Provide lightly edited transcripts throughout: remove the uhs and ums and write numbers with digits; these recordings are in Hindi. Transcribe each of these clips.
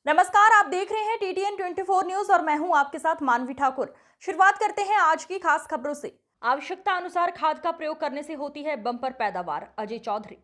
नमस्कार, आप देख रहे हैं TTN 24 न्यूज और मैं हूं आपके साथ मानवी ठाकुर। शुरुआत करते हैं आज की खास खबरों से। आवश्यकता अनुसार खाद का प्रयोग करने से होती है बम्पर पैदावार। Ajay Chaudhary.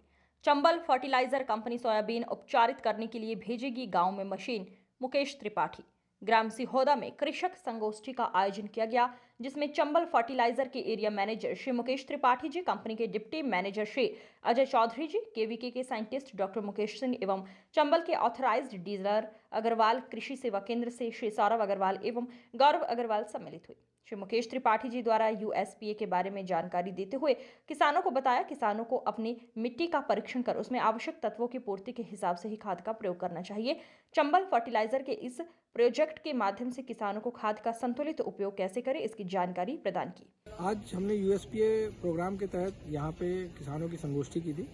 Chambal fertiliser company soybean उपचारित करने के लिए भेजेगी गांव में मशीन। मुकेश त्रिपाठी। ग्राम सिहोदा में कृषक संगोष्ठी का आयोजन किया गया, जिसमें चंबल फर्टिलाइजर के area manager Shri Mukesh Tripathi ji, company के deputy manager Shri Ajay Chaudhary ji, KVK के साइंटिस्ट डॉक्टर मुकेश सिंह एवं चंबल के ऑथराइज्ड डीलर अग्रवाल कृषि सेवा केंद्र से श्री सौरभ अग्रवाल एवं गौरव अग्रवाल सम्मिलित हुए। श्री मुकेश त्रिपाठी जी द्वारा USPA के बारे में जानकारी देते हुए किसानों को बताया, किसानों को अपनी मिट्टी का परीक्षण कर उसमें आवश्यक तत्वों की पूर्ति के हिसाब से ही खाद का प्रयोग करना चाहिए। चंबल फर्टिलाइजर के इस प्रोजेक्ट के माध्यम से किसानों को खाद का संतुलित उपयोग कैसे करें, इसकी जानकारी प्रदान की। आज हमने USPA प्रोग्राम के तहत यहाँ पे किसानों की संगोष्ठी की थी,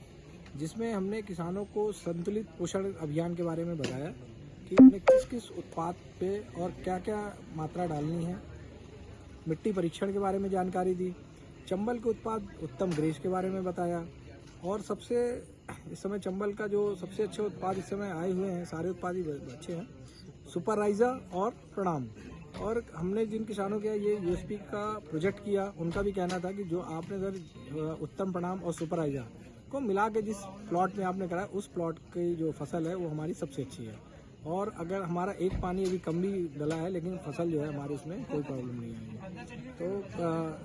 जिसमें हमने किसानों को संतुलित पोषण अभियान के बारे में बताया कि उन्हें किस किस उत्पाद पे और क्या क्या मात्रा डालनी है। मिट्टी परीक्षण के बारे में जानकारी दी। चंबल के उत्पाद उत्तम ग्रेस के बारे में बताया और सबसे इस समय चंबल का जो सबसे अच्छे उत्पाद इस समय आए हुए हैं, सारे उत्पाद ही अच्छे हैं, सुपरराइजा और प्रणाम। और हमने जिन किसानों के ये USP का प्रोजेक्ट किया, उनका भी कहना था कि जो आपने सर उत्तम प्रणाम और सुपरराइजा को मिला के जिस प्लॉट में आपने कराया, उस प्लॉट की जो फसल है वो हमारी सबसे अच्छी है। और अगर हमारा एक पानी अभी कम भी डला है, लेकिन फसल जो है हमारे उसमें कोई प्रॉब्लम नहीं आई है। तो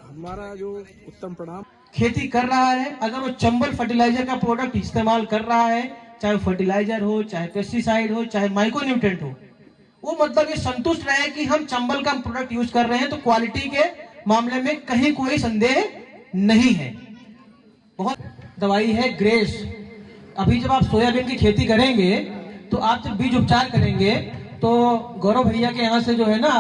हमारा जो उत्तम प्रणाम खेती कर रहा है, अगर वो चंबल फर्टिलाइजर का प्रोडक्ट इस्तेमाल कर रहा है, चाहे फर्टिलाइजर हो, चाहे पेस्टिसाइड हो, चाहे माइक्रोन्यूट्रेंट हो, वो मतलब ये संतुष्ट रहे कि हम चंबल का प्रोडक्ट यूज कर रहे हैं, तो क्वालिटी के मामले में कहीं कोई संदेह नहीं है। बहुत दवाई है ग्रेस। अभी जब आप सोयाबीन की खेती करेंगे तो आप जब बीज उपचार करेंगे तो गौरव भैया के यहाँ से जो है ना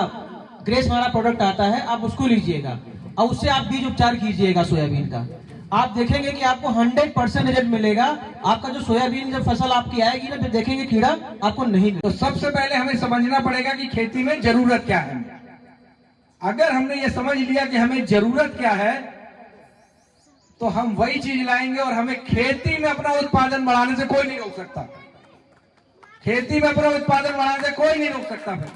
ग्रेस वाला प्रोडक्ट आता है, आप उसको लीजिएगा और उससे आप बीज उपचार कीजिएगा सोयाबीन का। आप देखेंगे कि आपको 100% रिजल्ट मिलेगा। आपका जो सोयाबीन जब फसल आपकी आएगी ना, फिर देखेंगे कीड़ा आपको नहीं। तो सबसे पहले हमें समझना पड़ेगा कि खेती में जरूरत क्या है। अगर हमने ये समझ लिया कि हमें जरूरत क्या है, तो हम वही चीज लाएंगे और हमें खेती में अपना उत्पादन बढ़ाने से कोई नहीं रोक सकता। खेती में अपना उत्पादन बढ़ाने से कोई नहीं रोक सकता। फिर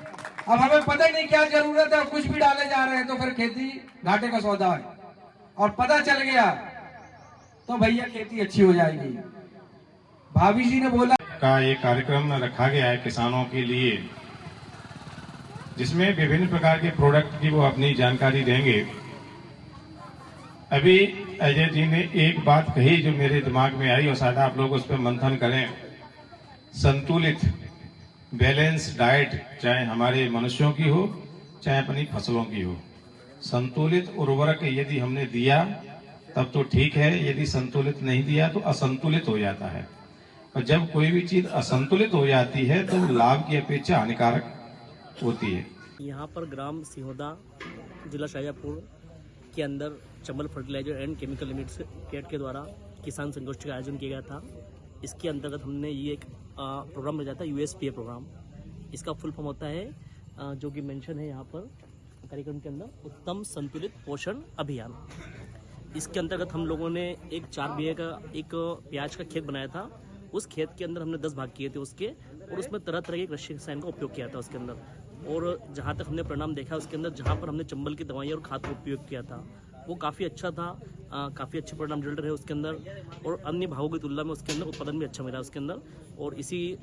अब हमें पता ही नहीं क्या जरूरत है और कुछ भी डाले जा रहे हैं, तो फिर खेती घाटे का सौदा है। और पता चल गया तो भैया खेती अच्छी हो जाएगी। भाभी जी ने बोला का ये कार्यक्रम रखा गया है किसानों के लिए, जिसमें विभिन्न प्रकार के प्रोडक्ट की वो अपनी जानकारी देंगे। अभी अजय जी ने एक बात कही जो मेरे दिमाग में आई और शायद आप लोग उस पर मंथन करें। संतुलित बैलेंस डाइट, चाहे हमारे मनुष्यों की हो चाहे अपनी फसलों की हो, संतुलित उर्वरक यदि हमने दिया तब तो ठीक है, यदि संतुलित नहीं दिया तो असंतुलित हो जाता है। और जब कोई भी चीज असंतुलित हो जाती है तो लाभ की अपेक्षा हानिकारक होती है। यहाँ पर ग्राम सिहोदा, जिला शाजापुर के अंदर Chambal fertiliser and chemical limited के द्वारा किसान संगोष्ठी का आयोजन किया गया था। इसके अंतर्गत हमने ये एक प्रोग्राम रखा था, USPA प्रोग्राम। इसका फुल फॉर्म होता है जो कि मेंशन है यहाँ पर कार्यक्रम के अंदर, उत्तम संतुलित पोषण अभियान। इसके अंतर्गत हम लोगों ने एक 4 बीघे का एक प्याज का खेत बनाया था। उस खेत के अंदर हमने 10 भाग किए थे उसके, और उसमें तरह तरह के कृषि रसायन का उपयोग किया था उसके अंदर। और जहाँ तक हमने परिणाम देखा उसके अंदर, जहाँ पर हमने चंबल की दवाई और खाद का उपयोग किया था, वो काफ़ी अच्छा था। काफ़ी अच्छे परिणाम रिजल्ट रहे उसके अंदर, और अन्य भागों की तुलना में उसके अंदर उत्पादन भी अच्छा मिला उसके अंदर। और इसी